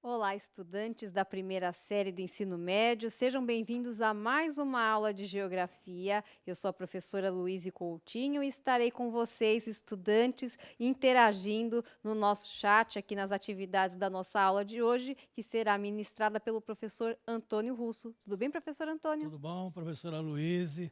Olá, estudantes da primeira série do ensino médio, sejam bem-vindos a mais uma aula de geografia. Eu sou a professora Luíse Coutinho e estarei com vocês, estudantes, interagindo no nosso chat aqui nas atividades da nossa aula de hoje, que será ministrada pelo professor Antônio Russo. Tudo bem, professor Antônio? Tudo bom, professora Luíse?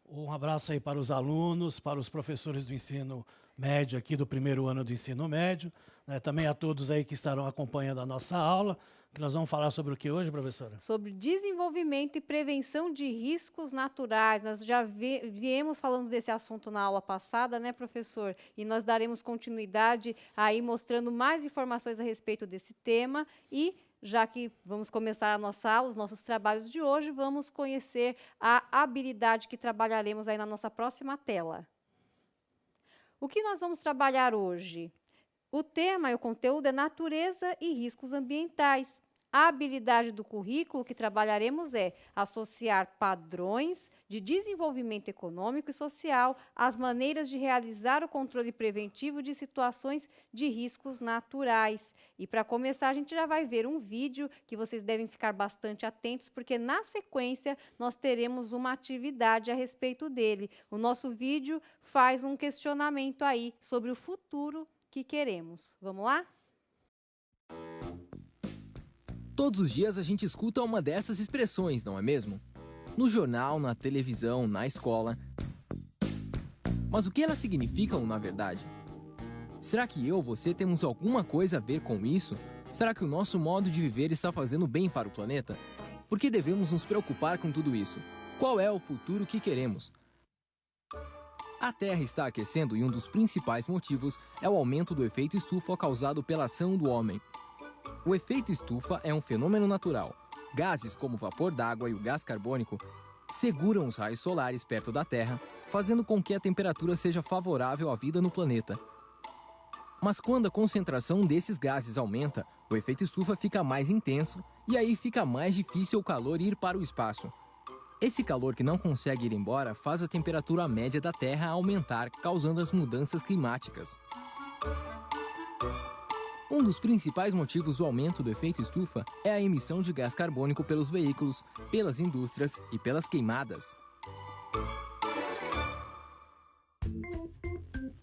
Um abraço aí para os alunos, para os professores do ensino médio aqui do primeiro ano do ensino médio, né? Também a todos aí que estarão acompanhando a nossa aula, que nós vamos falar sobre o que hoje, professora? Sobre desenvolvimento e prevenção de riscos naturais. Nós já viemos falando desse assunto na aula passada, né, professor? E nós daremos continuidade aí mostrando mais informações a respeito desse tema e já que vamos começar a nossa aula, os nossos trabalhos de hoje, vamos conhecer a habilidade que trabalharemos aí na nossa próxima tela. O que nós vamos trabalhar hoje? O tema e o conteúdo é natureza e riscos ambientais. A habilidade do currículo que trabalharemos é associar padrões de desenvolvimento econômico e social às maneiras de realizar o controle preventivo de situações de riscos naturais. E para começar, a gente já vai ver um vídeo que vocês devem ficar bastante atentos, porque na sequência nós teremos uma atividade a respeito dele. O nosso vídeo faz um questionamento aí sobre o futuro que queremos. Vamos lá? Todos os dias a gente escuta uma dessas expressões, não é mesmo? No jornal, na televisão, na escola. Mas o que elas significam na verdade? Será que eu ou você temos alguma coisa a ver com isso? Será que o nosso modo de viver está fazendo bem para o planeta? Por que devemos nos preocupar com tudo isso? Qual é o futuro que queremos? A Terra está aquecendo e um dos principais motivos é o aumento do efeito estufa causado pela ação do homem. O efeito estufa é um fenômeno natural. Gases como o vapor d'água e o gás carbônico seguram os raios solares perto da Terra, fazendo com que a temperatura seja favorável à vida no planeta. Mas quando a concentração desses gases aumenta, o efeito estufa fica mais intenso e aí fica mais difícil o calor ir para o espaço. Esse calor que não consegue ir embora faz a temperatura média da Terra aumentar, causando as mudanças climáticas. Um dos principais motivos do aumento do efeito estufa é a emissão de gás carbônico pelos veículos, pelas indústrias e pelas queimadas.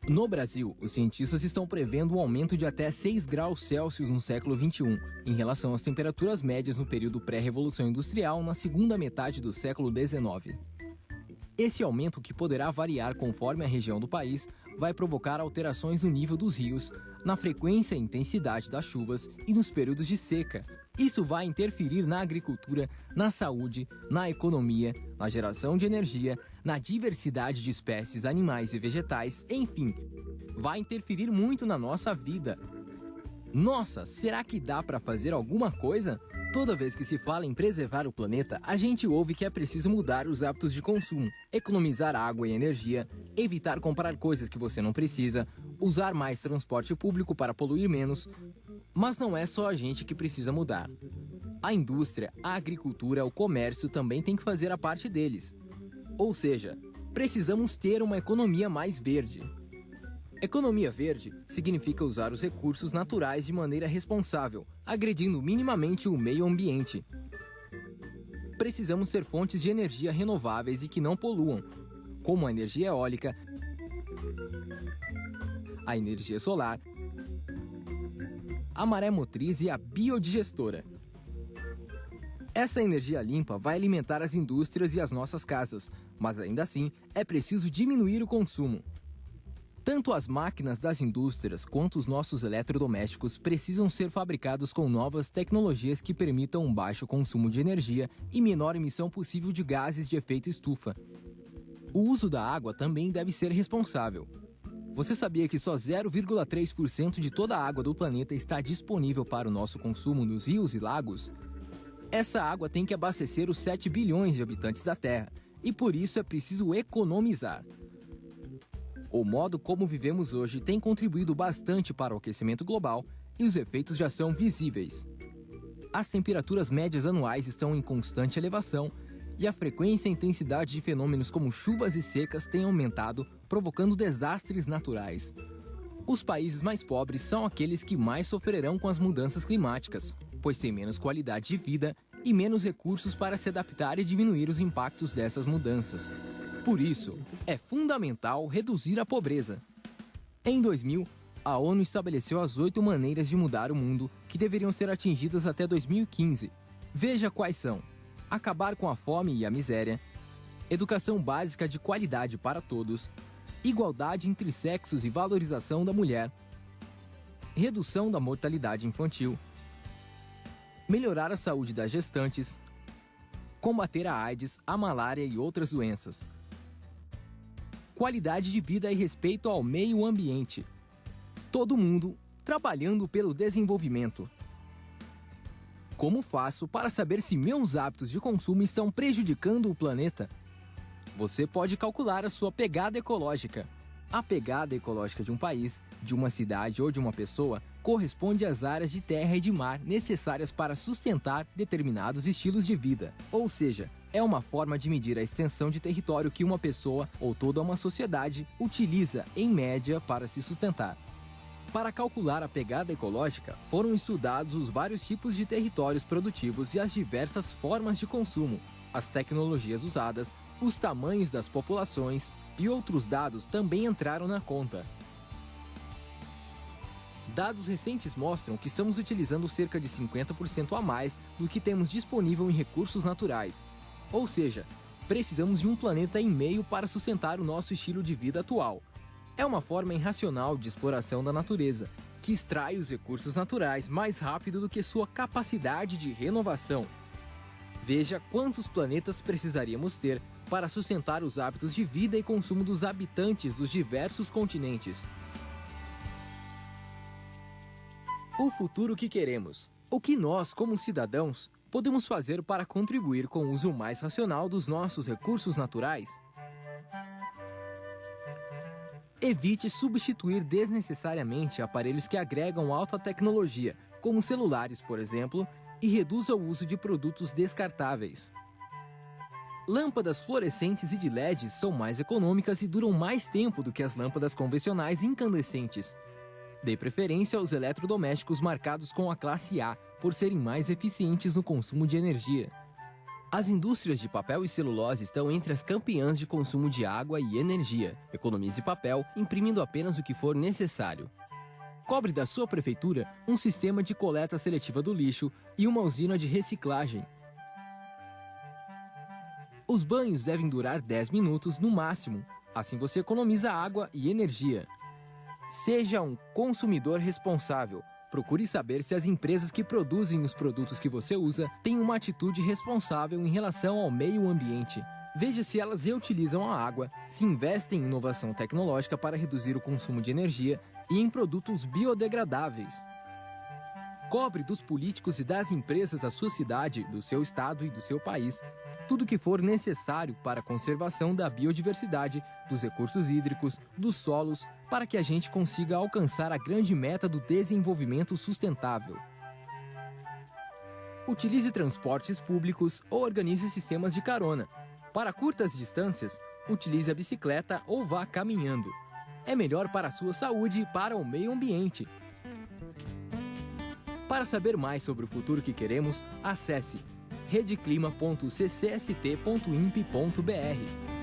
No Brasil, os cientistas estão prevendo um aumento de até 6 graus Celsius no século XXI, em relação às temperaturas médias no período pré-revolução industrial na segunda metade do século XIX. Esse aumento, que poderá variar conforme a região do país, vai provocar alterações no nível dos rios, na frequência e intensidade das chuvas e nos períodos de seca. Isso vai interferir na agricultura, na saúde, na economia, na geração de energia, na diversidade de espécies animais e vegetais, enfim, vai interferir muito na nossa vida. Nossa, será que dá para fazer alguma coisa? Toda vez que se fala em preservar o planeta, a gente ouve que é preciso mudar os hábitos de consumo, economizar água e energia, evitar comprar coisas que você não precisa, usar mais transporte público para poluir menos. Mas não é só a gente que precisa mudar. A indústria, a agricultura, o comércio também tem que fazer a parte deles. Ou seja, precisamos ter uma economia mais verde. Economia verde significa usar os recursos naturais de maneira responsável, agredindo minimamente o meio ambiente. Precisamos ter fontes de energia renováveis e que não poluam, como a energia eólica, a energia solar, a maré motriz e a biodigestora. Essa energia limpa vai alimentar as indústrias e as nossas casas, mas ainda assim é preciso diminuir o consumo. Tanto as máquinas das indústrias quanto os nossos eletrodomésticos precisam ser fabricados com novas tecnologias que permitam um baixo consumo de energia e menor emissão possível de gases de efeito estufa. O uso da água também deve ser responsável. Você sabia que só 0,3% de toda a água do planeta está disponível para o nosso consumo nos rios e lagos? Essa água tem que abastecer os 7 bilhões de habitantes da Terra, e por isso é preciso economizar. O modo como vivemos hoje tem contribuído bastante para o aquecimento global e os efeitos já são visíveis. As temperaturas médias anuais estão em constante elevação e a frequência e intensidade de fenômenos como chuvas e secas têm aumentado, provocando desastres naturais. Os países mais pobres são aqueles que mais sofrerão com as mudanças climáticas, pois têm menos qualidade de vida e menos recursos para se adaptar e diminuir os impactos dessas mudanças. Por isso, é fundamental reduzir a pobreza. Em 2000, a ONU estabeleceu as 8 maneiras de mudar o mundo que deveriam ser atingidas até 2015. Veja quais são: acabar com a fome e a miséria, educação básica de qualidade para todos, igualdade entre sexos e valorização da mulher, redução da mortalidade infantil, melhorar a saúde das gestantes, combater a AIDS, a malária e outras doenças, qualidade de vida e respeito ao meio ambiente. Todo mundo trabalhando pelo desenvolvimento. Como faço para saber se meus hábitos de consumo estão prejudicando o planeta? Você pode calcular a sua pegada ecológica. A pegada ecológica de um país, de uma cidade ou de uma pessoa corresponde às áreas de terra e de mar necessárias para sustentar determinados estilos de vida. Ou seja, é uma forma de medir a extensão de território que uma pessoa ou toda uma sociedade utiliza, em média, para se sustentar. Para calcular a pegada ecológica, foram estudados os vários tipos de territórios produtivos e as diversas formas de consumo, as tecnologias usadas, os tamanhos das populações e outros dados também entraram na conta. Dados recentes mostram que estamos utilizando cerca de 50% a mais do que temos disponível em recursos naturais. Ou seja, precisamos de 1,5 planeta para sustentar o nosso estilo de vida atual. É uma forma irracional de exploração da natureza, que extrai os recursos naturais mais rápido do que sua capacidade de renovação. Veja quantos planetas precisaríamos ter para sustentar os hábitos de vida e consumo dos habitantes dos diversos continentes. O futuro que queremos. O que nós, como cidadãos, podemos fazer para contribuir com o uso mais racional dos nossos recursos naturais? Evite substituir desnecessariamente aparelhos que agregam alta tecnologia, como celulares, por exemplo, e reduza o uso de produtos descartáveis. Lâmpadas fluorescentes e de LED são mais econômicas e duram mais tempo do que as lâmpadas convencionais incandescentes. Dê preferência aos eletrodomésticos marcados com a classe A, por serem mais eficientes no consumo de energia. As indústrias de papel e celulose estão entre as campeãs de consumo de água e energia. Economize papel, imprimindo apenas o que for necessário. Cobre da sua prefeitura um sistema de coleta seletiva do lixo e uma usina de reciclagem. Os banhos devem durar 10 minutos no máximo, assim você economiza água e energia. Seja um consumidor responsável. Procure saber se as empresas que produzem os produtos que você usa têm uma atitude responsável em relação ao meio ambiente. Veja se elas reutilizam a água, se investem em inovação tecnológica para reduzir o consumo de energia e em produtos biodegradáveis. Cobre dos políticos e das empresas da sua cidade, do seu estado e do seu país tudo o que for necessário para a conservação da biodiversidade, dos recursos hídricos, dos solos, para que a gente consiga alcançar a grande meta do desenvolvimento sustentável. Utilize transportes públicos ou organize sistemas de carona. Para curtas distâncias, utilize a bicicleta ou vá caminhando. É melhor para a sua saúde e para o meio ambiente. Para saber mais sobre o futuro que queremos, acesse redeclima.ccst.imp.br.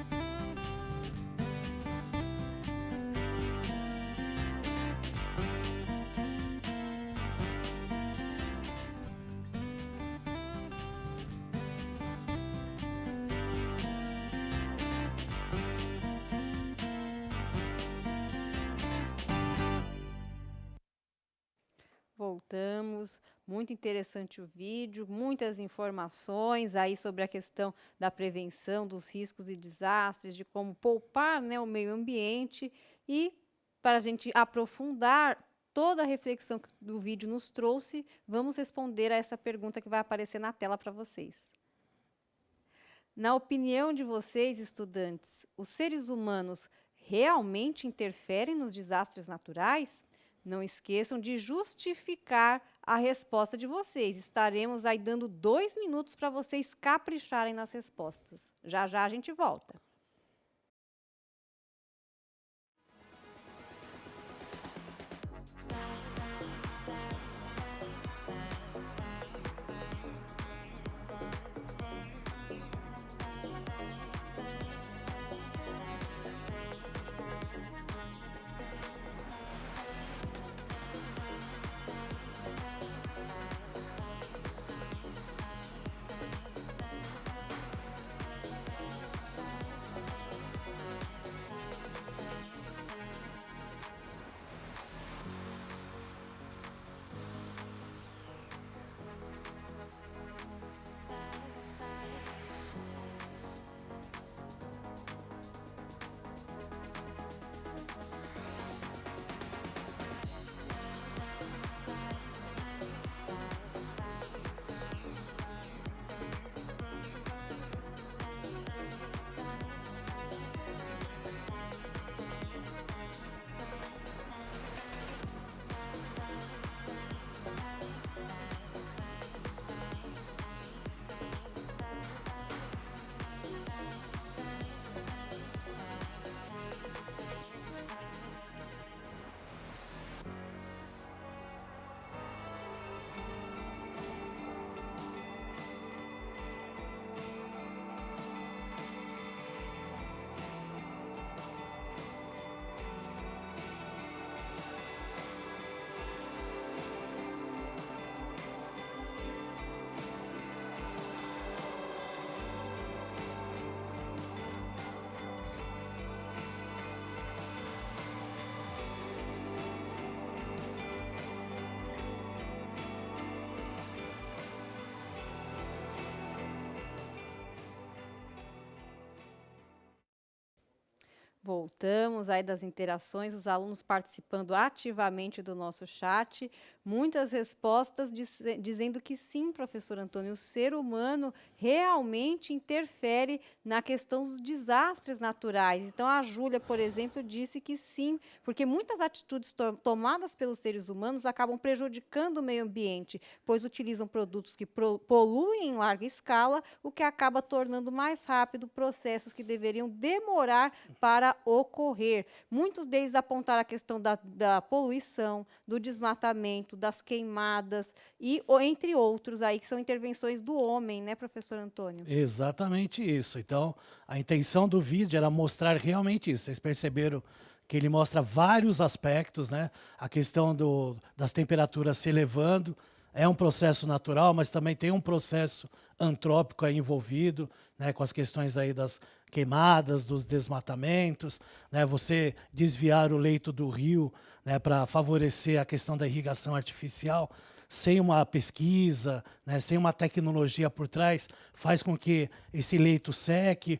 Voltamos, muito interessante o vídeo, muitas informações aí sobre a questão da prevenção dos riscos e desastres, de como poupar, né, o meio ambiente. E para a gente aprofundar toda a reflexão que o vídeo nos trouxe, vamos responder a essa pergunta que vai aparecer na tela para vocês. Na opinião de vocês, estudantes, os seres humanos realmente interferem nos desastres naturais? Não esqueçam de justificar a resposta de vocês. Estaremos aí dando 2 minutos para vocês capricharem nas respostas. Já já a gente volta. Voltamos aí das interações, os alunos participando ativamente do nosso chat, muitas respostas dizendo que sim, professor Antônio, o ser humano realmente interfere na questão dos desastres naturais. Então, a Júlia, por exemplo, disse que sim, porque muitas atitudes tomadas pelos seres humanos acabam prejudicando o meio ambiente, pois utilizam produtos que poluem em larga escala, o que acaba tornando mais rápido processos que deveriam demorar para ocorrer. Muitos deles apontaram a questão da poluição, do desmatamento, das queimadas, e entre outros aí, que são intervenções do homem, né, professor Antônio? Exatamente isso. Então, a intenção do vídeo era mostrar realmente isso. Vocês perceberam que ele mostra vários aspectos, né? A questão das temperaturas se elevando, é um processo natural, mas também tem um processo antrópico aí envolvido, né, com as questões aí das queimadas, dos desmatamentos, né, você desviar o leito do rio, né, para favorecer a questão da irrigação artificial, sem uma pesquisa, né, sem uma tecnologia por trás, faz com que esse leito seque,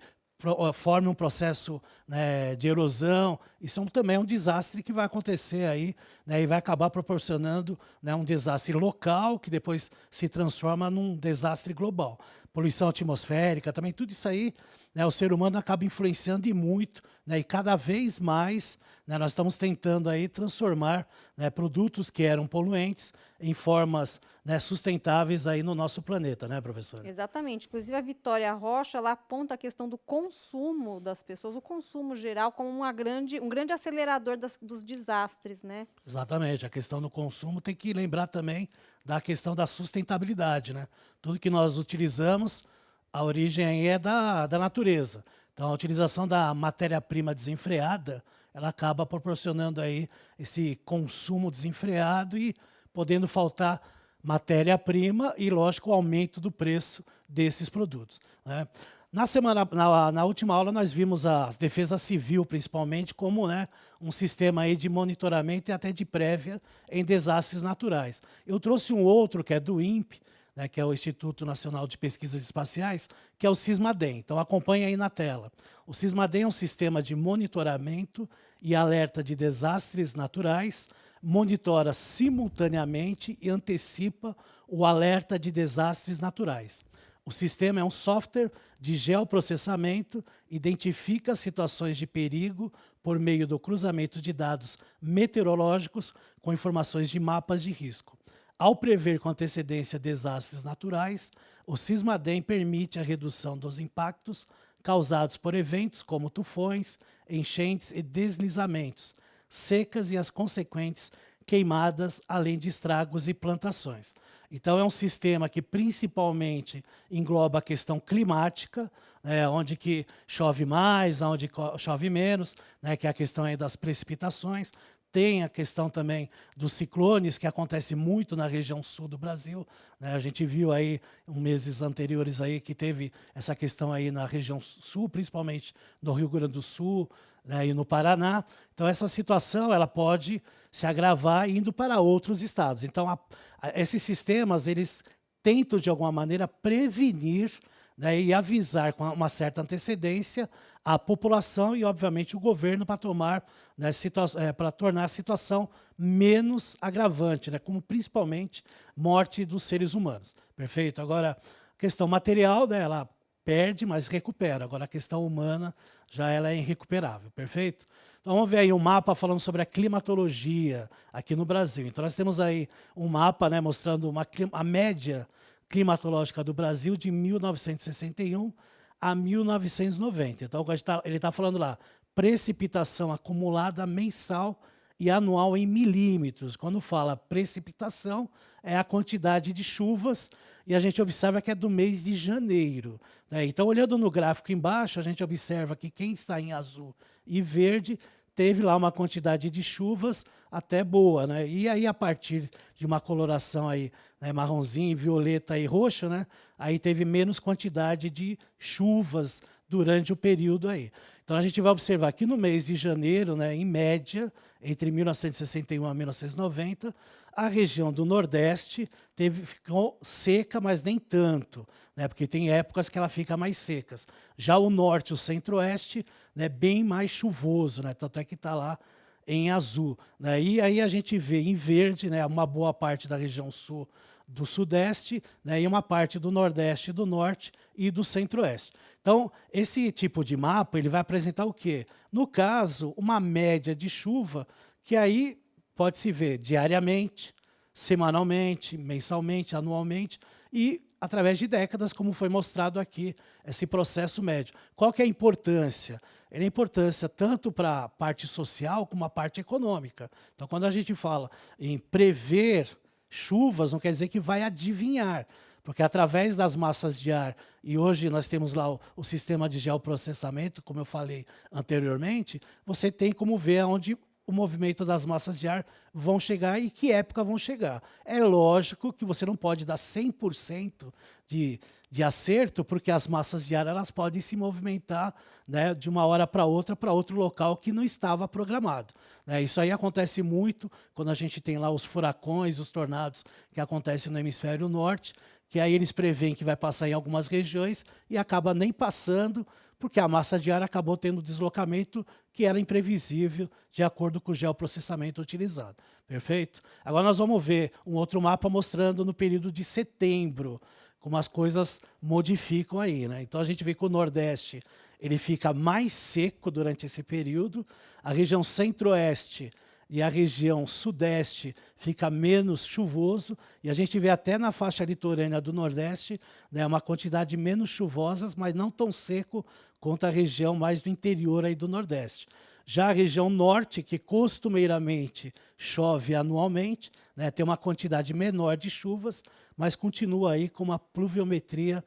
forme um processo, né, de erosão. Isso também é um desastre que vai acontecer aí, né, e vai acabar proporcionando, né, um desastre local que depois se transforma num desastre global. Poluição atmosférica, também tudo isso aí, né, o ser humano acaba influenciando e muito, né, e cada vez mais, né, nós estamos tentando aí transformar, né, produtos que eram poluentes em formas, né, sustentáveis aí no nosso planeta, né, professora? Exatamente. Inclusive, a Vitória Rocha, ela aponta a questão do consumo das pessoas, o consumo geral, como um grande acelerador dos desastres, né? Exatamente. A questão do consumo tem que lembrar também da questão da sustentabilidade, né? Tudo que nós utilizamos, a origem aí é da natureza. Então, a utilização da matéria-prima desenfreada, ela acaba proporcionando aí esse consumo desenfreado e podendo faltar matéria-prima e, lógico, o aumento do preço desses produtos, né? Na última aula, nós vimos a defesa civil, principalmente, como, né, um sistema aí de monitoramento e até de prévia em desastres naturais. Eu trouxe um outro, que é do INPE, né, que é o Instituto Nacional de Pesquisas Espaciais, que é o SISMADEM. Então, acompanhe aí na tela. O SISMADEM é um sistema de monitoramento e alerta de desastres naturais, monitora simultaneamente e antecipa o alerta de desastres naturais. O sistema é um software de geoprocessamento, identifica situações de perigo por meio do cruzamento de dados meteorológicos com informações de mapas de risco. Ao prever com antecedência desastres naturais, o SISMADEM permite a redução dos impactos causados por eventos como tufões, enchentes e deslizamentos, secas e as consequentes queimadas, além de estragos e plantações. Então, é um sistema que principalmente engloba a questão climática, né, onde que chove mais, onde chove menos, né, que é a questão aí das precipitações. Tem a questão também dos ciclones, que acontece muito na região sul do Brasil, né? A gente viu aí, meses anteriores, aí, que teve essa questão aí na região sul, principalmente no Rio Grande do Sul, né, e no Paraná. Então, essa situação ela pode se agravar indo para outros estados. Então, esses sistemas, eles tentam, de alguma maneira, prevenir, né, e avisar com uma certa antecedência a população e, obviamente, o governo para tomar, né, para tornar a situação menos agravante, né, como principalmente morte dos seres humanos. Perfeito? Agora, a questão material, né, ela perde, mas recupera. Agora, a questão humana já ela é irrecuperável. Perfeito? Então, vamos ver aí um mapa falando sobre a climatologia aqui no Brasil. Então, nós temos aí um mapa, né, mostrando a média climatológica do Brasil de 1961 a 1990. Então, ele está falando lá, precipitação acumulada mensal e anual em milímetros. Quando fala precipitação, é a quantidade de chuvas, e a gente observa que é do mês de janeiro, né? Então, olhando no gráfico embaixo, a gente observa que quem está em azul e verde teve lá uma quantidade de chuvas até boa, né? E aí, a partir de uma coloração aí, né, marronzinho, violeta e roxo, né, aí teve menos quantidade de chuvas durante o período aí. Então, a gente vai observar que no mês de janeiro, né, em média, entre 1961 a 1990, a região do Nordeste ficou seca, mas nem tanto, né, porque tem épocas que ela fica mais secas. Já o Norte e o Centro-Oeste, né, bem mais chuvoso, né, tanto é que está lá em azul, né, e aí a gente vê em verde, né, uma boa parte da região sul do Sudeste, né, e uma parte do Nordeste, do Norte e do Centro-Oeste. Então, esse tipo de mapa ele vai apresentar o quê? No caso, uma média de chuva que aí pode-se ver diariamente, semanalmente, mensalmente, anualmente e através de décadas, como foi mostrado aqui, esse processo médio. Qual que é a importância? Ele é importância tanto para a parte social como a parte econômica. Então, quando a gente fala em prever chuvas, não quer dizer que vai adivinhar, porque através das massas de ar, e hoje nós temos lá o sistema de geoprocessamento, como eu falei anteriormente, você tem como ver onde o movimento das massas de ar vão chegar e que época vão chegar. É lógico que você não pode dar 100% de acerto, porque as massas de ar elas podem se movimentar, né, de uma hora para outro local que não estava programado. Né? Isso aí acontece muito quando a gente tem lá os furacões, os tornados que acontecem no hemisfério norte, que aí eles preveem que vai passar em algumas regiões e acaba nem passando, porque a massa de ar acabou tendo deslocamento que era imprevisível de acordo com o geoprocessamento utilizado. Perfeito? Agora nós vamos ver um outro mapa mostrando no período de setembro, como as coisas modificam aí, né? Então a gente vê que o Nordeste ele fica mais seco durante esse período, a região Centro-Oeste e a região Sudeste fica menos chuvoso, e a gente vê até na faixa litorânea do Nordeste, né, uma quantidade menos chuvosas, mas não tão seco quanto a região mais do interior aí do Nordeste. Já a região Norte, que costumeiramente chove anualmente, né, tem uma quantidade menor de chuvas, mas continua aí com uma pluviometria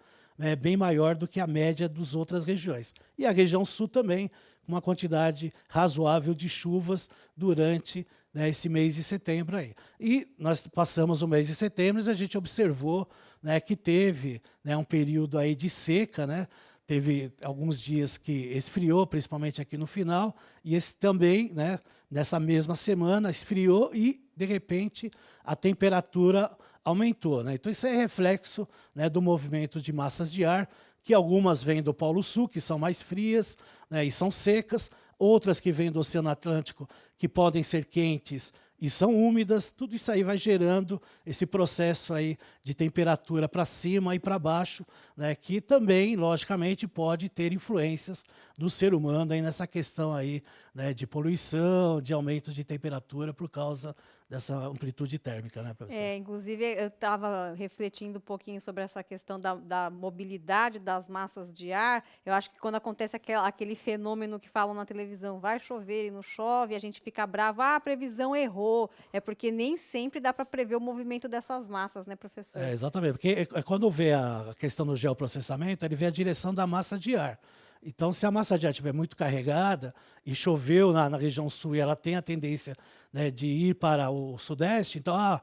bem maior do que a média das outras regiões. E a região Sul também, com uma quantidade razoável de chuvas durante, né, esse mês de setembro aí. E nós passamos o mês de setembro e a gente observou, né, que teve, né, um período aí de seca, né? Teve alguns dias que esfriou, principalmente aqui no final, e esse também, né, nessa mesma semana, esfriou e, de repente, a temperatura aumentou. Né? Então, isso é reflexo, né, do movimento de massas de ar, que algumas vêm do Polo Sul, que são mais frias, né, e são secas, outras que vêm do Oceano Atlântico, que podem ser quentes e são úmidas. Tudo isso aí vai gerando esse processo aí de temperatura para cima e para baixo, né, que também, logicamente, pode ter influências do ser humano aí nessa questão aí, né, de poluição, de aumento de temperatura por causa dessa amplitude térmica, né, professor? Inclusive, eu estava refletindo um pouquinho sobre essa questão da mobilidade das massas de ar. Eu acho que quando acontece aquele fenômeno que falam na televisão, vai chover e não chove, a gente fica bravo, a previsão errou. É porque nem sempre dá para prever o movimento dessas massas, né, professor? Exatamente, porque quando vê a questão do geoprocessamento, ele vê a direção da massa de ar. Então, se a massa de ar estiver muito carregada e choveu na região sul e ela tem a tendência, né, de ir para o sudeste, então a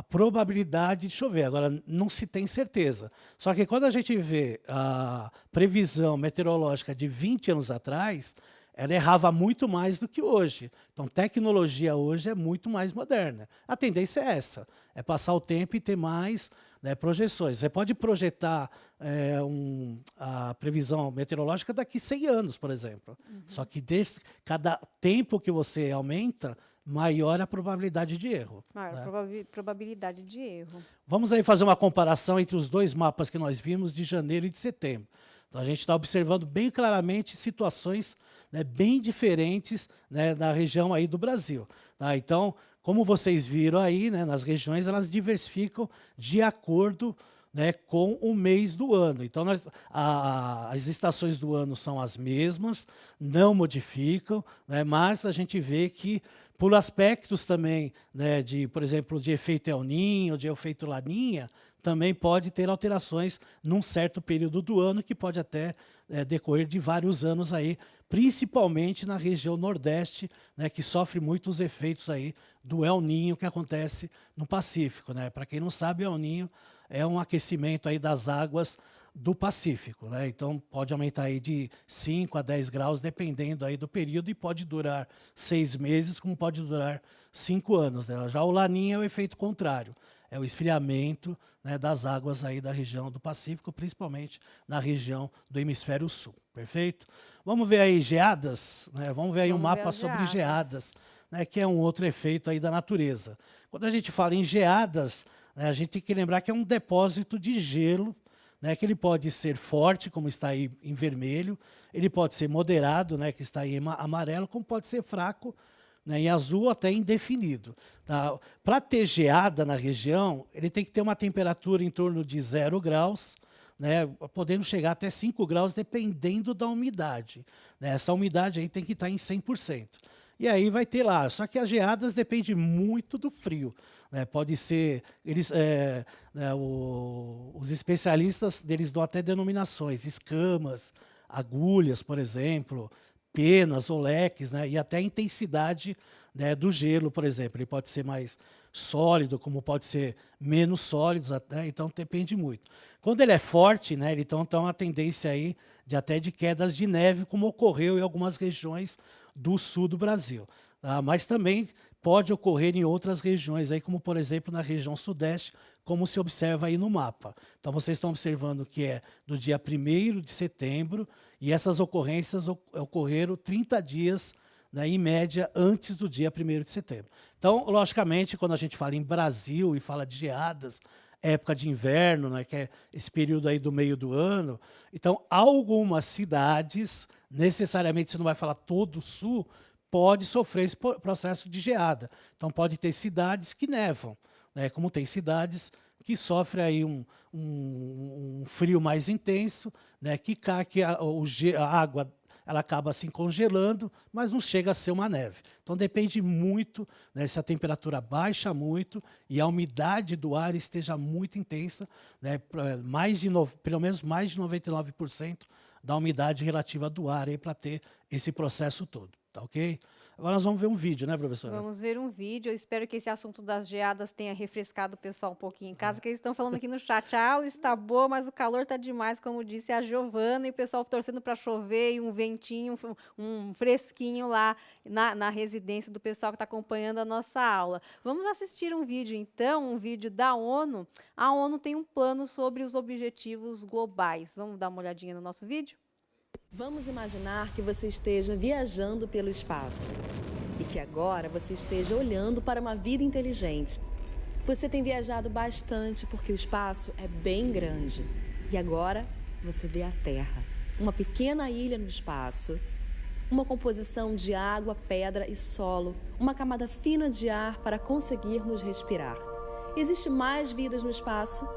probabilidade de chover. Agora, não se tem certeza. Só que quando a gente vê a previsão meteorológica de 20 anos atrás, ela errava muito mais do que hoje. Então, tecnologia hoje é muito mais moderna. A tendência é essa, é passar o tempo e ter mais, né, projeções. Você pode projetar a previsão meteorológica daqui 100 anos, por exemplo. Só que cada tempo que você aumenta, maior a probabilidade de erro. Maior, né? Probabilidade de erro. Vamos aí fazer uma comparação entre os dois mapas que nós vimos de janeiro e de setembro. Então, a gente está observando bem claramente situações, né, bem diferentes, né, na região aí do Brasil. Tá? Então, como vocês viram aí, né, nas regiões, elas diversificam de acordo, né, com o mês do ano. Então, as estações do ano são as mesmas, não modificam, né, mas a gente vê que, por aspectos também, né, por exemplo, de efeito El Niño, de efeito Laninha, também pode ter alterações num certo período do ano, que pode até decorrer de vários anos aí, principalmente na região Nordeste, né, que sofre muito os efeitos aí do El Niño que acontece no Pacífico. Né? Para quem não sabe, o El Niño é um aquecimento aí das águas do Pacífico, né? Então pode aumentar aí de 5 a 10 graus, dependendo aí do período, e pode durar 6 meses, como pode durar 5 anos, né? Já o Laninha é o efeito contrário, é o esfriamento, né, das águas aí da região do Pacífico, principalmente na região do hemisfério sul, perfeito? Vamos ver aí geadas, né? Vamos ver aí um mapa sobre geadas, né, que é um outro efeito aí da natureza. Quando a gente fala em geadas, né, a gente tem que lembrar que é um depósito de gelo, né, que ele pode ser forte, como está aí em vermelho, ele pode ser moderado, né, que está aí em amarelo, como pode ser fraco, né, em azul até indefinido. Tá? Para ter geada na região, ele tem que ter uma temperatura em torno de 0 graus, né, podendo chegar até 5 graus, dependendo da umidade. Né? Essa umidade aí tem que estar em 100%. E aí vai ter lá, só que as geadas dependem muito do frio. Né? Pode ser, os especialistas, eles dão até denominações, escamas, agulhas, por exemplo, penas ou leques, né? E até a intensidade, né, do gelo, por exemplo. Ele pode ser mais sólido, como pode ser menos sólido, né? Então depende muito. Quando ele é forte, né, ele então tem uma tendência aí até de quedas de neve, como ocorreu em algumas regiões do sul do Brasil. Tá? Mas também pode ocorrer em outras regiões, aí, como por exemplo na região sudeste, como se observa aí no mapa. Então vocês estão observando que é do dia 1º de setembro, e essas ocorrências ocorreram 30 dias, né, em média, antes do dia 1º de setembro. Então, logicamente, quando a gente fala em Brasil e fala de geadas, época de inverno, né, que é esse período aí do meio do ano, então algumas cidades, necessariamente você não vai falar todo o sul, pode sofrer esse processo de geada. Então pode ter cidades que nevam, né, como tem cidades que sofrem aí um frio mais intenso, né, que a água ela acaba assim congelando, mas não chega a ser uma neve. Então depende muito, né, se a temperatura baixa muito e a umidade do ar esteja muito intensa, né, pelo menos mais de 99% da umidade relativa do ar para ter esse processo todo. Tá ok? Agora nós vamos ver um vídeo, né, professora? Vamos ver um vídeo. Eu espero que esse assunto das geadas tenha refrescado o pessoal um pouquinho em casa, que eles estão falando aqui no chat. A aula está boa, mas o calor está demais, como disse a Giovana, e o pessoal torcendo para chover e um ventinho, um fresquinho lá na residência do pessoal que está acompanhando a nossa aula. Vamos assistir um vídeo, então, um vídeo da ONU. A ONU tem um plano sobre os objetivos globais. Vamos dar uma olhadinha no nosso vídeo? Vamos imaginar que você esteja viajando pelo espaço e que agora você esteja olhando para uma vida inteligente. Você tem viajado bastante porque o espaço é bem grande. E agora você vê a Terra, uma pequena ilha no espaço, uma composição de água, pedra e solo, uma camada fina de ar para conseguirmos respirar. Existe mais vidas no espaço?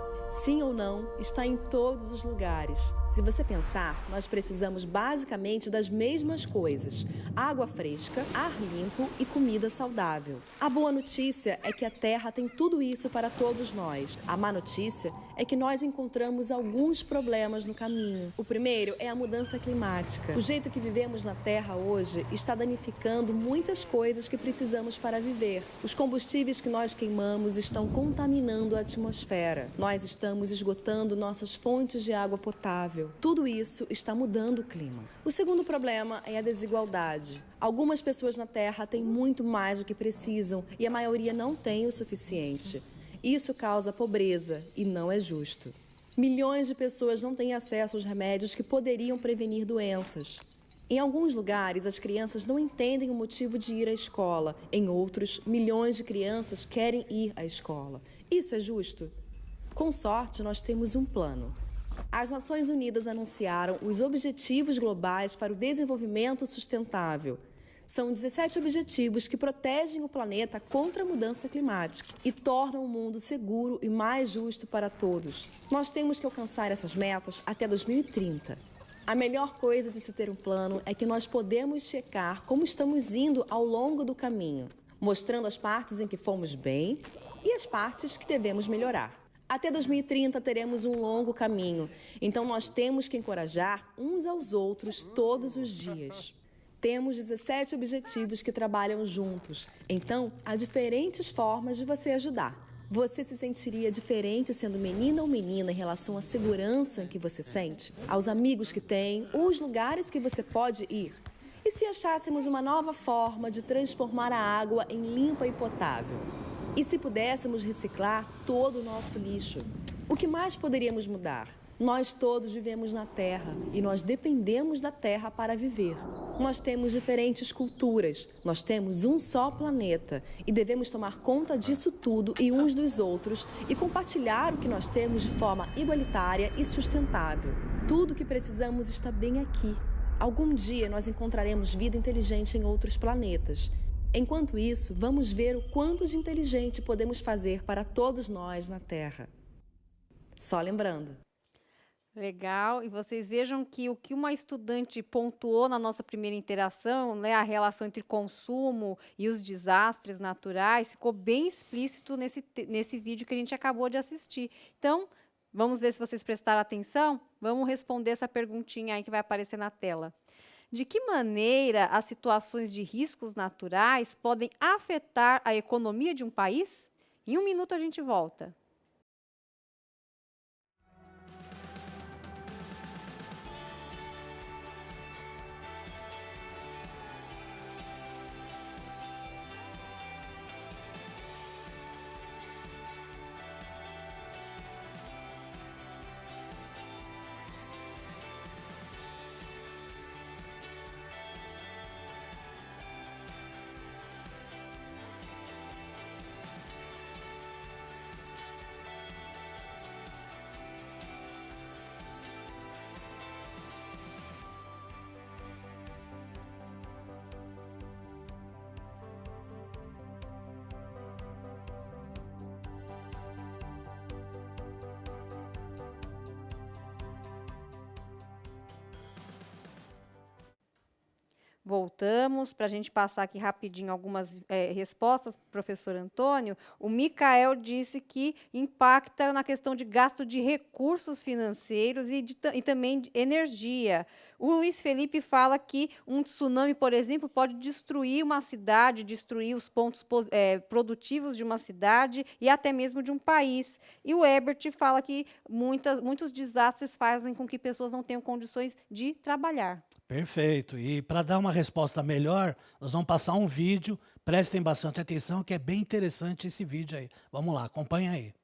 Sim ou não, está em todos os lugares. Se você pensar, nós precisamos basicamente das mesmas coisas: água fresca, ar limpo e comida saudável. A boa notícia é que a Terra tem tudo isso para todos nós. A má notícia é que nós encontramos alguns problemas no caminho. O primeiro é a mudança climática. O jeito que vivemos na Terra hoje está danificando muitas coisas que precisamos para viver. Os combustíveis que nós queimamos estão contaminando a atmosfera. Nós estamos esgotando nossas fontes de água potável. Tudo isso está mudando o clima. O segundo problema é a desigualdade. Algumas pessoas na Terra têm muito mais do que precisam e a maioria não tem o suficiente. Isso causa pobreza e não é justo. Milhões de pessoas não têm acesso aos remédios que poderiam prevenir doenças. Em alguns lugares, as crianças não entendem o motivo de ir à escola. Em outros, milhões de crianças querem ir à escola. Isso é justo? Com sorte, nós temos um plano. As Nações Unidas anunciaram os Objetivos Globais para o Desenvolvimento Sustentável. São 17 objetivos que protegem o planeta contra a mudança climática e tornam o mundo seguro e mais justo para todos. Nós temos que alcançar essas metas até 2030. A melhor coisa de se ter um plano é que nós podemos checar como estamos indo ao longo do caminho, mostrando as partes em que fomos bem e as partes que devemos melhorar. Até 2030 teremos um longo caminho, então nós temos que encorajar uns aos outros todos os dias. Temos 17 objetivos que trabalham juntos, então há diferentes formas de você ajudar. Você se sentiria diferente sendo menina ou menina em relação à segurança que você sente, aos amigos que tem, ou os lugares que você pode ir? E se achássemos uma nova forma de transformar a água em limpa e potável? E se pudéssemos reciclar todo o nosso lixo? O que mais poderíamos mudar? Nós todos vivemos na Terra e nós dependemos da Terra para viver. Nós temos diferentes culturas, nós temos um só planeta e devemos tomar conta disso tudo e uns dos outros e compartilhar o que nós temos de forma igualitária e sustentável. Tudo o que precisamos está bem aqui. Algum dia nós encontraremos vida inteligente em outros planetas. Enquanto isso, vamos ver o quanto de inteligente podemos fazer para todos nós na Terra. Só lembrando. Legal, e vocês vejam que o que uma estudante pontuou na nossa primeira interação, né, a relação entre consumo e os desastres naturais, ficou bem explícito nesse vídeo que a gente acabou de assistir. Então, vamos ver se vocês prestaram atenção? Vamos responder essa perguntinha aí que vai aparecer na tela. De que maneira as situações de riscos naturais podem afetar a economia de um país? Em 1 minuto a gente volta. Voltamos para a gente passar aqui rapidinho algumas respostas para o professor Antônio. O Micael disse que impacta na questão de gasto de recursos financeiros e também de energia. O Luiz Felipe fala que um tsunami, por exemplo, pode destruir uma cidade, destruir os pontos produtivos de uma cidade e até mesmo de um país. E o Ebert fala que muitos desastres fazem com que pessoas não tenham condições de trabalhar. Perfeito. E para dar uma resposta melhor, nós vamos passar um vídeo. Prestem bastante atenção, que é bem interessante esse vídeo aí. Vamos lá, acompanha aí.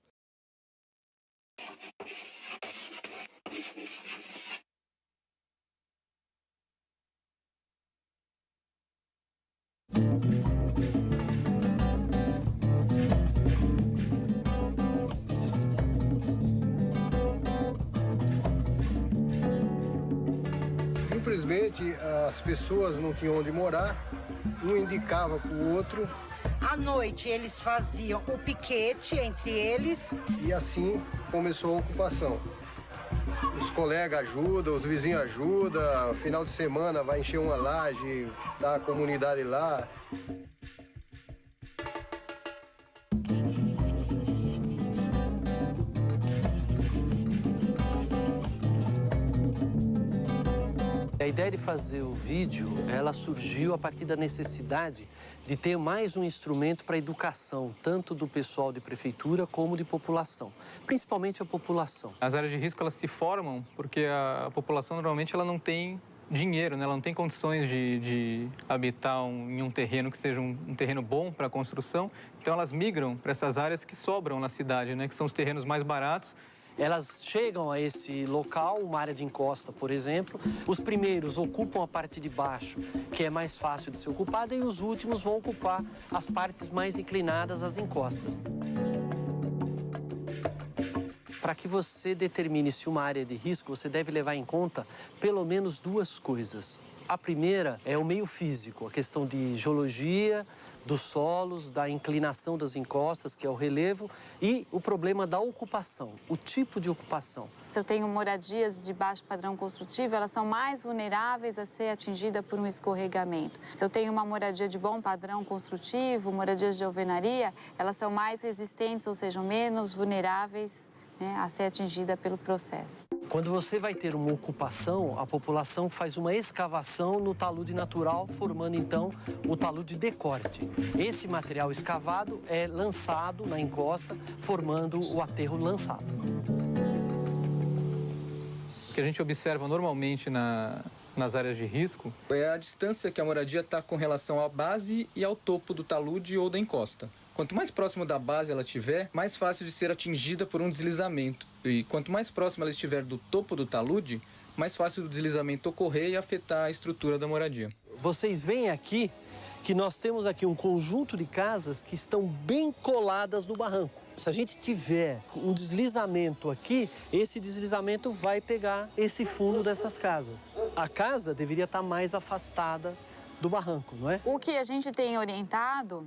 Simplesmente as pessoas não tinham onde morar, um indicava para o outro. À noite eles faziam o piquete entre eles. E assim começou a ocupação. Os colegas ajudam, os vizinhos ajudam, final de semana vai encher uma laje, tá a comunidade lá. A ideia de fazer o vídeo, ela surgiu a partir da necessidade de ter mais um instrumento para a educação, tanto do pessoal de prefeitura como de população, principalmente a população. As áreas de risco, elas se formam porque a população normalmente ela não tem dinheiro, né? Ela não tem condições de habitar em um terreno que seja um terreno bom para a construção, então elas migram para essas áreas que sobram na cidade, né? Que são os terrenos mais baratos. Elas chegam a esse local, uma área de encosta, por exemplo. Os primeiros ocupam a parte de baixo, que é mais fácil de ser ocupada, e os últimos vão ocupar as partes mais inclinadas, as encostas. Para que você determine se uma área é de risco, você deve levar em conta pelo menos 2 coisas. A primeira é o meio físico, a questão de geologia, dos solos, da inclinação das encostas, que é o relevo, e o problema da ocupação, o tipo de ocupação. Se eu tenho moradias de baixo padrão construtivo, elas são mais vulneráveis a ser atingidas por um escorregamento. Se eu tenho uma moradia de bom padrão construtivo, moradias de alvenaria, elas são mais resistentes, ou seja, menos vulneráveis, né, a ser atingida pelo processo. Quando você vai ter uma ocupação, a população faz uma escavação no talude natural, formando então o talude de corte. Esse material escavado é lançado na encosta, formando o aterro lançado. O que a gente observa normalmente nas áreas de risco é a distância que a moradia está com relação à base e ao topo do talude ou da encosta. Quanto mais próximo da base ela estiver, mais fácil de ser atingida por um deslizamento. E quanto mais próximo ela estiver do topo do talude, mais fácil do deslizamento ocorrer e afetar a estrutura da moradia. Vocês veem aqui que nós temos aqui um conjunto de casas que estão bem coladas no barranco. Se a gente tiver um deslizamento aqui, esse deslizamento vai pegar esse fundo dessas casas. A casa deveria estar mais afastada do barranco, não é? O que a gente tem orientado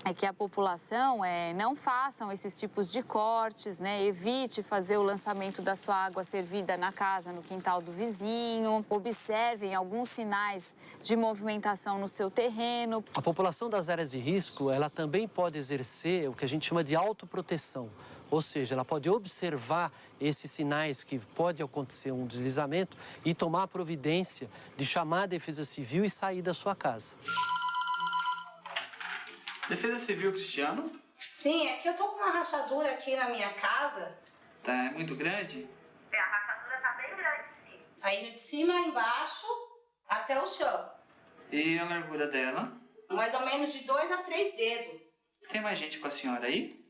é que a população não façam esses tipos de cortes, né? Evite fazer o lançamento da sua água servida na casa, no quintal do vizinho. Observem alguns sinais de movimentação no seu terreno. A população das áreas de risco, ela também pode exercer o que a gente chama de autoproteção. Ou seja, ela pode observar esses sinais que pode acontecer um deslizamento e tomar a providência de chamar a Defesa Civil e sair da sua casa. Defesa Civil, Cristiano? Sim, é que eu tô com uma rachadura aqui na minha casa. Tá, é muito grande? É, a rachadura tá bem grande, sim. Tá indo de cima, embaixo, até o chão. E a largura dela? Mais ou menos de 2 a 3 dedos. Tem mais gente com a senhora aí?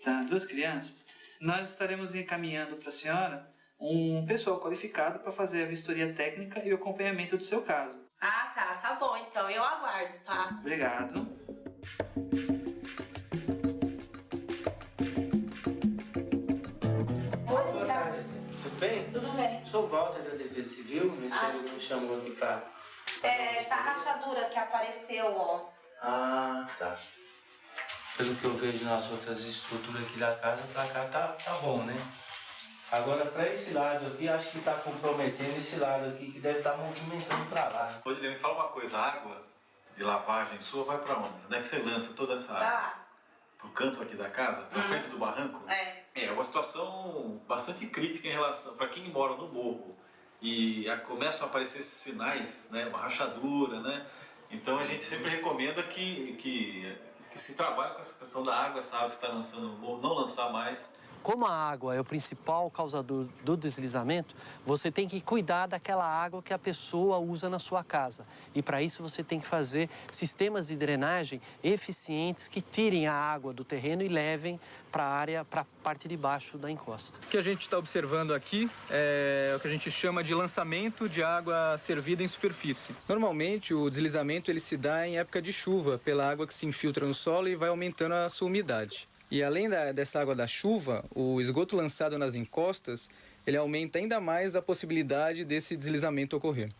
Tá, 2 crianças. Nós estaremos encaminhando para a senhora um pessoal qualificado para fazer a vistoria técnica e o acompanhamento do seu caso. Ah, tá bom, então eu aguardo, tá? Obrigado. Boa tarde. Tudo bem? Tudo bem. Sou o Walter da Defesa Civil, o Ministério me chamou aqui pra... Essa rachadura que apareceu, ó. Ah, tá. Pelo que eu vejo nas outras estruturas aqui da casa, pra cá tá bom, né? Agora, para esse lado aqui, acho que está comprometendo esse lado aqui, que deve estar movimentando para lá. Rodrigo, me fala uma coisa, a água de lavagem sua vai para onde? Onde é que você lança toda essa água? Pro canto aqui da casa? Pra frente do barranco? É uma situação bastante crítica em relação, para quem mora no morro e começam a aparecer esses sinais, né, uma rachadura, né? Então a gente sempre recomenda que se trabalhe com essa questão da água, essa água que está lançando no morro, não lançar mais. Como a água é o principal causador do deslizamento, você tem que cuidar daquela água que a pessoa usa na sua casa. E para isso você tem que fazer sistemas de drenagem eficientes que tirem a água do terreno e levem para a área, para a parte de baixo da encosta. O que a gente está observando aqui é o que a gente chama de lançamento de água servida em superfície. Normalmente o deslizamento ele se dá em época de chuva, pela água que se infiltra no solo e vai aumentando a sua umidade. E além dessa água da chuva, o esgoto lançado nas encostas, ele aumenta ainda mais a possibilidade desse deslizamento ocorrer.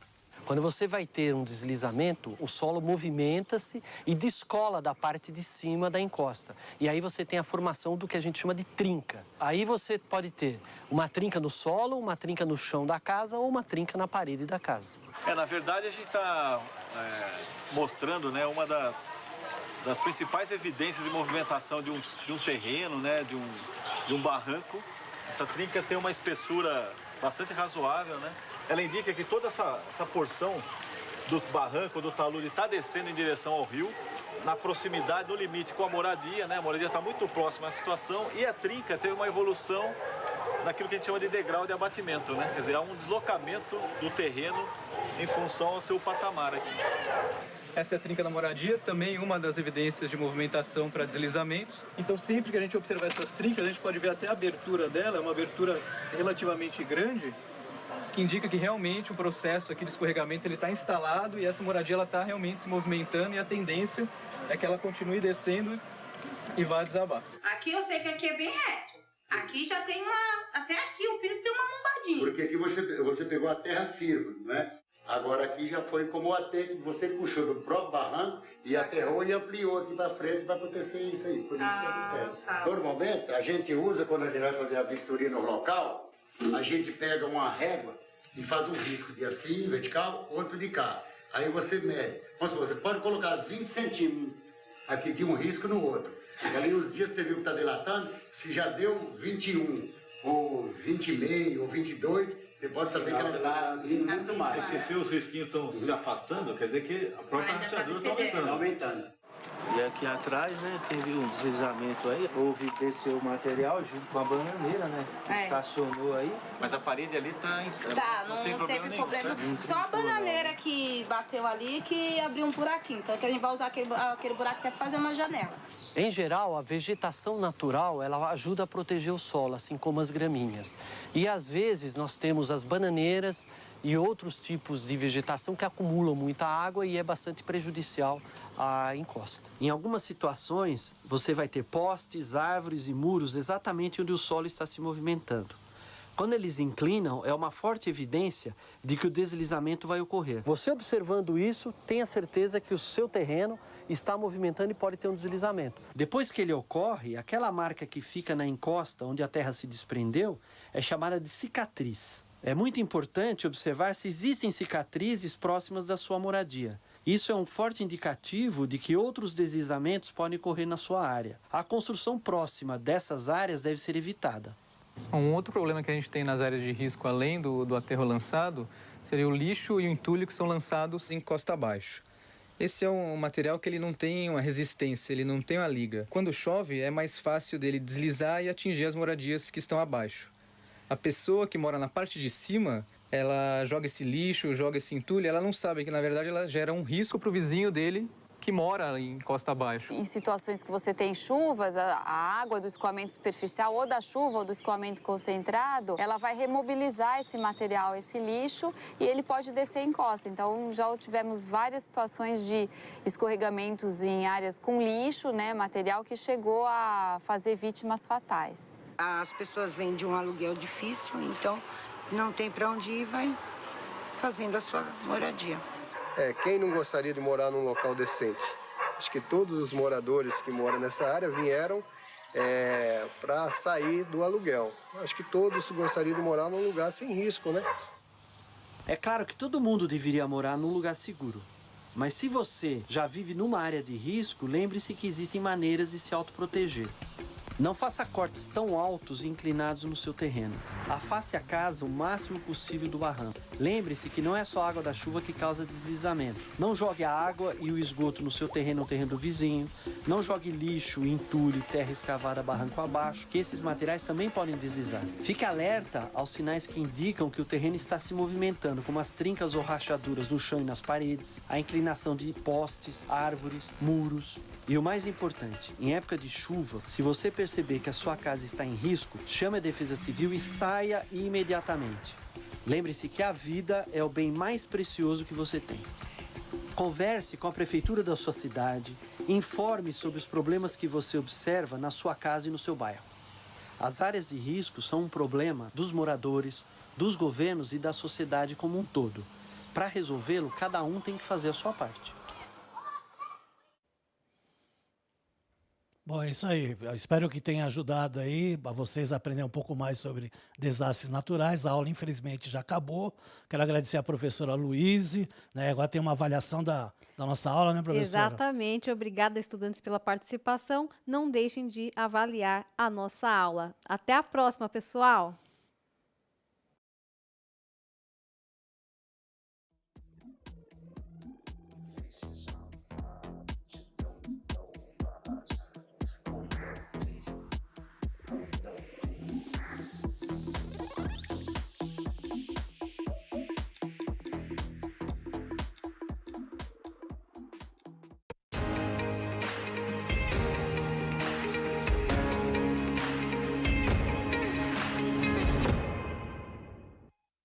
Quando você vai ter um deslizamento, o solo movimenta-se e descola da parte de cima da encosta. E aí você tem a formação do que a gente chama de trinca. Aí você pode ter uma trinca no solo, uma trinca no chão da casa ou uma trinca na parede da casa. Na verdade, a gente está mostrando, né, uma das principais evidências de movimentação de um terreno, né, de um barranco. Essa trinca tem uma espessura bastante razoável, né? Ela indica que toda essa porção do barranco, do talude, está descendo em direção ao rio, na proximidade, no limite com a moradia, né? A moradia está muito próxima à situação e a trinca teve uma evolução naquilo que a gente chama de degrau de abatimento, né? Quer dizer, há um deslocamento do terreno em função ao seu patamar aqui. Essa é a trinca da moradia, também uma das evidências de movimentação para deslizamentos. Então, sempre que a gente observar essas trincas, a gente pode ver até a abertura dela, é uma abertura relativamente grande, que indica que realmente o processo aqui de escorregamento ele está instalado e essa moradia está realmente se movimentando e a tendência é que ela continue descendo e vá desabar. Aqui eu sei que aqui é bem reto. Aqui já tem até aqui o piso tem uma lombadinha. Porque aqui você pegou a terra firme, não é? Agora aqui já foi como até que você puxou do próprio barranco e aterrou e ampliou aqui para frente para acontecer isso aí. Por isso que acontece. Tá. Normalmente a gente usa, quando a gente vai fazer a vistoria no local, a gente pega uma régua e faz um risco de assim, vertical, outro de cá. Aí você mede. Você pode colocar 20 centímetros aqui de um risco no outro. E ali os dias você viu que está dilatando, se já deu 21. ou 20,5 ou 22, você pode saber que ela está indo muito mais. Porque se os risquinhos estão se afastando, quer dizer que a própria rachadura está aumentando. Está aumentando. E aqui atrás, né, teve um deslizamento aí, houve desceu o material junto com a bananeira, né, que estacionou aí. Mas a parede ali tá Não tem problema teve nenhum, problema. certo? Só a bananeira que bateu ali que abriu um buraquinho. Então a gente vai usar aquele buraco até fazer uma janela. Em geral, a vegetação natural, ela ajuda a proteger o solo, assim como as gramíneas. E às vezes nós temos as bananeiras e outros tipos de vegetação que acumulam muita água e é bastante prejudicial à encosta. Em algumas situações, você vai ter postes, árvores e muros exatamente onde o solo está se movimentando. Quando eles inclinam, é uma forte evidência de que o deslizamento vai ocorrer. Você observando isso, tenha certeza que o seu terreno está movimentando e pode ter um deslizamento. Depois que ele ocorre, aquela marca que fica na encosta, onde a terra se desprendeu, é chamada de cicatriz. É muito importante observar se existem cicatrizes próximas da sua moradia. Isso é um forte indicativo de que outros deslizamentos podem ocorrer na sua área. A construção próxima dessas áreas deve ser evitada. Um outro problema que a gente tem nas áreas de risco, além do aterro lançado, seria o lixo e o entulho que são lançados em costa abaixo. Esse é um material que ele não tem uma resistência, ele não tem uma liga. Quando chove, é mais fácil dele deslizar e atingir as moradias que estão abaixo. A pessoa que mora na parte de cima, ela joga esse lixo, joga esse entulho, ela não sabe que, na verdade, ela gera um risco para o vizinho dele que mora em costa abaixo. Em situações que você tem chuvas, a água do escoamento superficial ou da chuva ou do escoamento concentrado, ela vai remobilizar esse material, esse lixo, e ele pode descer em costa. Então, já tivemos várias situações de escorregamentos em áreas com lixo, né, material que chegou a fazer vítimas fatais. As pessoas vêm de um aluguel difícil, então não tem para onde ir, vai fazendo a sua moradia. Quem não gostaria de morar num local decente? Acho que todos os moradores que moram nessa área vieram para sair do aluguel. Acho que todos gostariam de morar num lugar sem risco, né? É claro que todo mundo deveria morar num lugar seguro. Mas se você já vive numa área de risco, lembre-se que existem maneiras de se autoproteger. Não faça cortes tão altos e inclinados no seu terreno. Afaste a casa o máximo possível do barranco. Lembre-se que não é só a água da chuva que causa deslizamento. Não jogue a água e o esgoto no seu terreno ou terreno do vizinho. Não jogue lixo, entulho e terra escavada barranco abaixo, que esses materiais também podem deslizar. Fique alerta aos sinais que indicam que o terreno está se movimentando, como as trincas ou rachaduras no chão e nas paredes, a inclinação de postes, árvores, muros. E o mais importante, em época de chuva, se você perceber que a sua casa está em risco, chame a Defesa Civil e saia imediatamente. Lembre-se que a vida é o bem mais precioso que você tem. Converse com a prefeitura da sua cidade, informe sobre os problemas que você observa na sua casa e no seu bairro. As áreas de risco são um problema dos moradores, dos governos e da sociedade como um todo. Para resolvê-lo, cada um tem que fazer a sua parte. Bom, é isso aí. Eu espero que tenha ajudado aí a vocês a aprender um pouco mais sobre desastres naturais. A aula, infelizmente, já acabou. Quero agradecer à professora Luíse, né? Agora tem uma avaliação da nossa aula, né, professora? Exatamente. Obrigada, estudantes, pela participação. Não deixem de avaliar a nossa aula. Até a próxima, pessoal!